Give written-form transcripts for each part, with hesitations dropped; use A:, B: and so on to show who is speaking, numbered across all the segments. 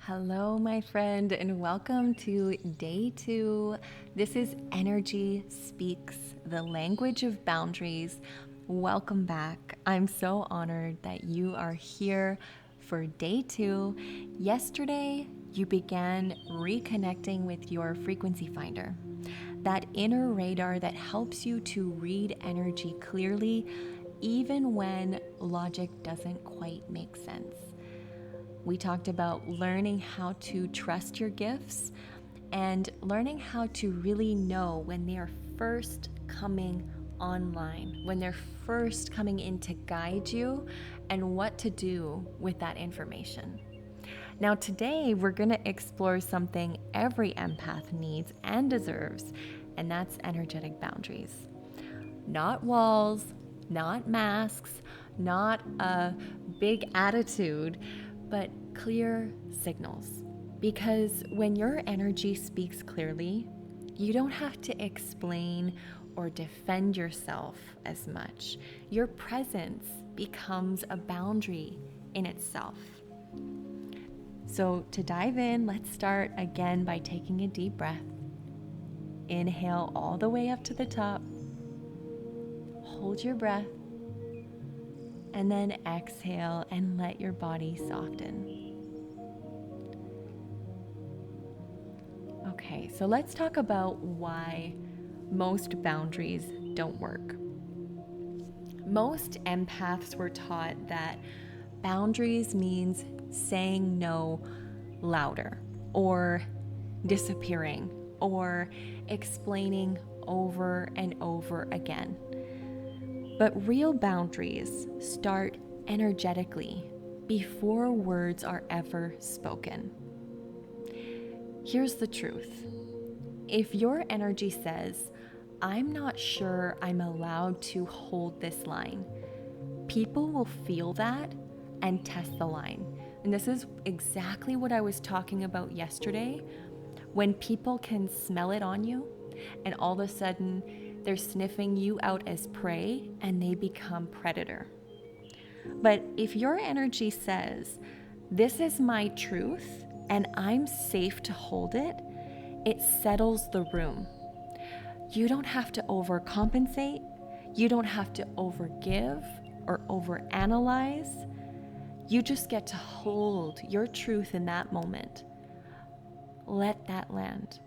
A: Hello, my friend, and welcome to day 2. This is Energy Speaks, the language of boundaries. Welcome back. I'm so honored that you are here for day 2. Yesterday, you began reconnecting with your frequency finder, that inner radar that helps you to read energy clearly, even when logic doesn't quite make sense. We talked about learning how to trust your gifts and learning how to really know when they are first coming online, when they're first coming in to guide you, and what to do with that information. Now, today we're going to explore something every empath needs and deserves, and that's energetic boundaries. Not walls, not masks, not a big attitude, but clear signals. Because when your energy speaks clearly, you don't have to explain or defend yourself as much. Your presence becomes a boundary in itself. So, to dive in, let's start again by taking a deep breath. Inhale all the way up to the top. Hold your breath. And then exhale and let your body soften. Okay, so let's talk about why most boundaries don't work. Most empaths were taught that boundaries means saying no louder, or disappearing, or explaining over and over again. But real boundaries start energetically before words are ever spoken. Here's the truth. If your energy says, "I'm not sure I'm allowed to hold this line," people will feel that and test the line. And this is exactly what I was talking about yesterday, when people can smell it on you and all of a sudden they're sniffing you out as prey and they become predator. But if your energy says, "This is my truth and I'm safe to hold it," it settles the room. You don't have to overcompensate. You don't have to overgive or overanalyze. You just get to hold your truth in that moment. Let that land.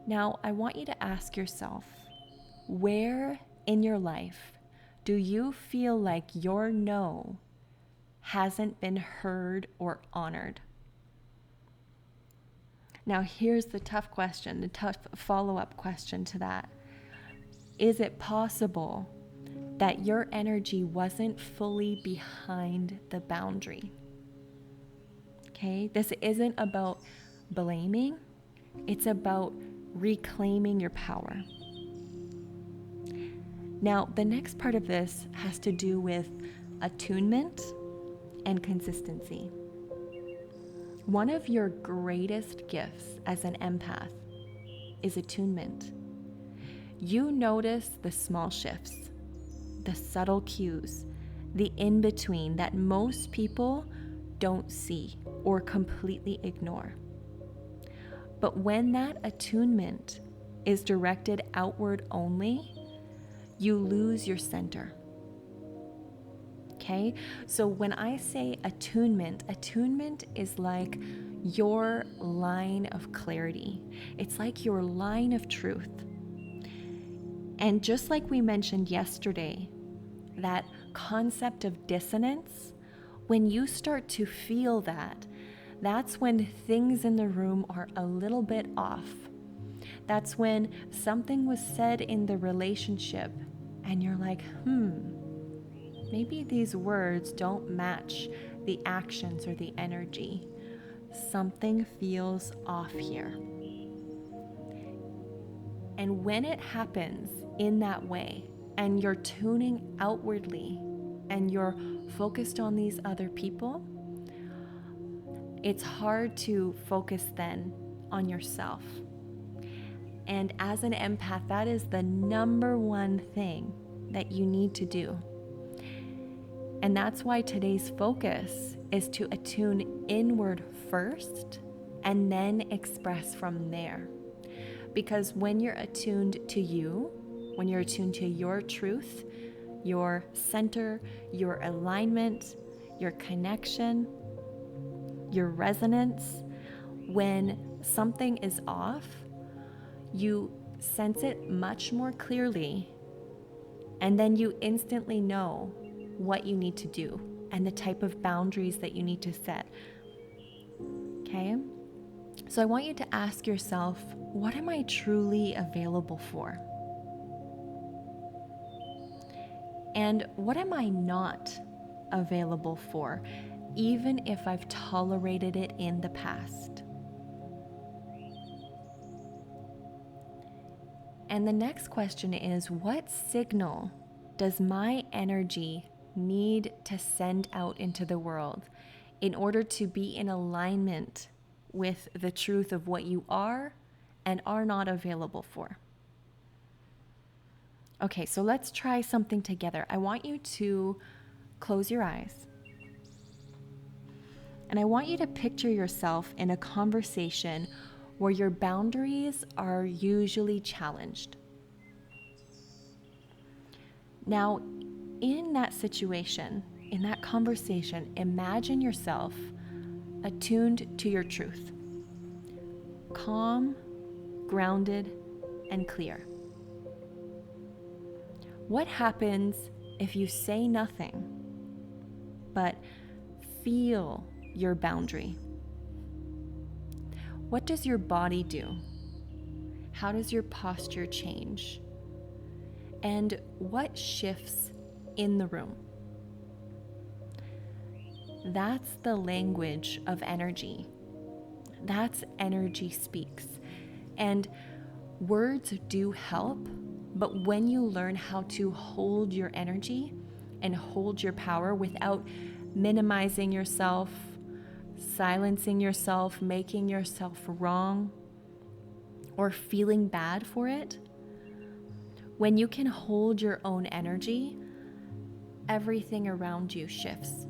A: Now, I want you to ask yourself, where in your life do you feel like your no hasn't been heard or honored? Now, here's the tough question, the tough follow-up question to that. Is it possible that your energy wasn't fully behind the boundary? Okay, this isn't about blaming, it's about reclaiming your power. Now, the next part of this has to do with attunement and consistency. One of your greatest gifts as an empath is attunement. You notice the small shifts, the subtle cues, the in-between that most people don't see or completely ignore. But when that attunement is directed outward only, you lose your center. Okay? So when I say attunement is like your line of clarity. It's like your line of truth. And just like we mentioned yesterday, that concept of dissonance, when you start to feel that, that's when things in the room are a little bit off. That's when something was said in the relationship and you're like, maybe these words don't match the actions or the energy. Something feels off here. And when it happens in that way, and you're tuning outwardly, and you're focused on these other people, it's hard to focus then on yourself. And as an empath, that is the number one thing that you need to do. And that's why today's focus is to attune inward first and then express from there. Because when you're attuned to you, when you're attuned to your truth, your center, your alignment, your connection, your resonance, when something is off, you sense it much more clearly, and then you instantly know what you need to do and the type of boundaries that you need to set. Okay? So I want you to ask yourself, what am I truly available for? And what am I not available for, even if I've tolerated it in the past? And the next question is, what signal does my energy need to send out into the world in order to be in alignment with the truth of what you are and are not available for? Okay, so let's try something together. I want you to close your eyes. And I want you to picture yourself in a conversation where your boundaries are usually challenged. Now, in that situation, in that conversation, imagine yourself attuned to your truth, calm, grounded, and clear. What happens if you say nothing, but feel your boundary? What does your body do? How does your posture change? And what shifts in the room? That's the language of energy. That's energy speaks. And words do help, but when you learn how to hold your energy and hold your power without minimizing yourself, silencing yourself, making yourself wrong, or feeling bad for it, when you can hold your own energy, everything around you shifts.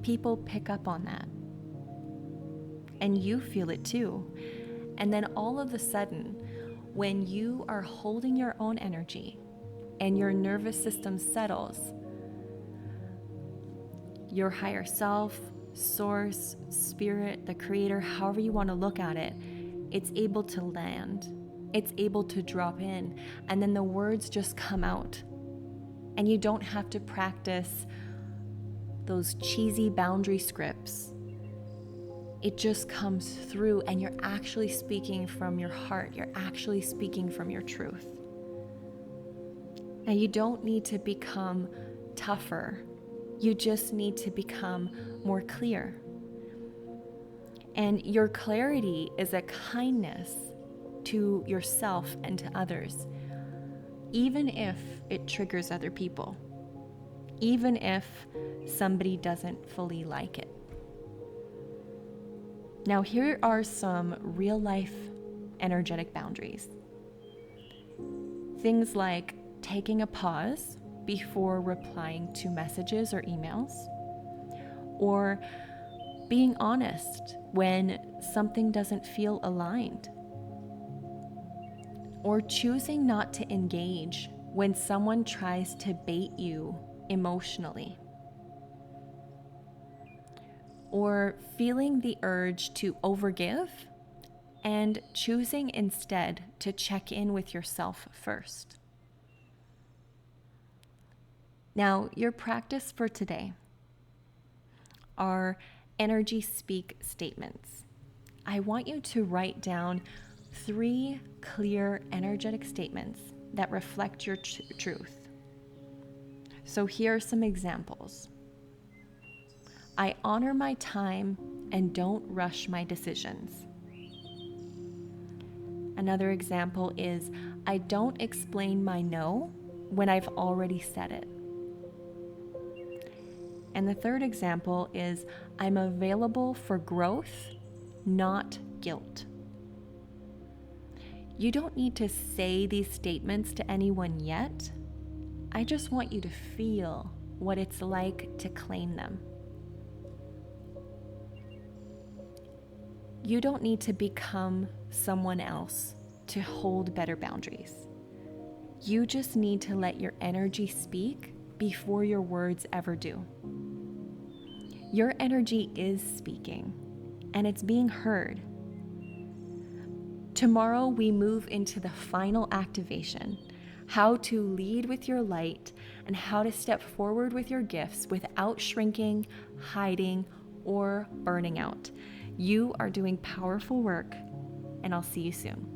A: People pick up on that. And you feel it too. And then all of a sudden, when you are holding your own energy and your nervous system settles, your higher self, source, spirit, the creator, however you want to look at it, it's able to land. It's able to drop in. And then the words just come out. And you don't have to practice those cheesy boundary scripts. It just comes through, and you're actually speaking from your heart. You're actually speaking from your truth. Now, you don't need to become tougher. You just need to become more clear. And your clarity is a kindness to yourself and to others, even if it triggers other people, even if somebody doesn't fully like it. Now, here are some real life energetic boundaries. Things like taking a pause before replying to messages or emails, or being honest when something doesn't feel aligned, or choosing not to engage when someone tries to bait you emotionally, or feeling the urge to overgive and choosing instead to check in with yourself first. Now, your practice for today are energy speak statements. I want you to write down 3 clear energetic statements that reflect your truth. So here are some examples. I honor my time and don't rush my decisions. Another example is, I don't explain my no when I've already said it. And the third example is, I'm available for growth, not guilt. You don't need to say these statements to anyone yet. I just want you to feel what it's like to claim them. You don't need to become someone else to hold better boundaries. You just need to let your energy speak before your words ever do. Your energy is speaking, and it's being heard. Tomorrow, we move into the final activation, how to lead with your light and how to step forward with your gifts without shrinking, hiding, or burning out. You are doing powerful work, and I'll see you soon.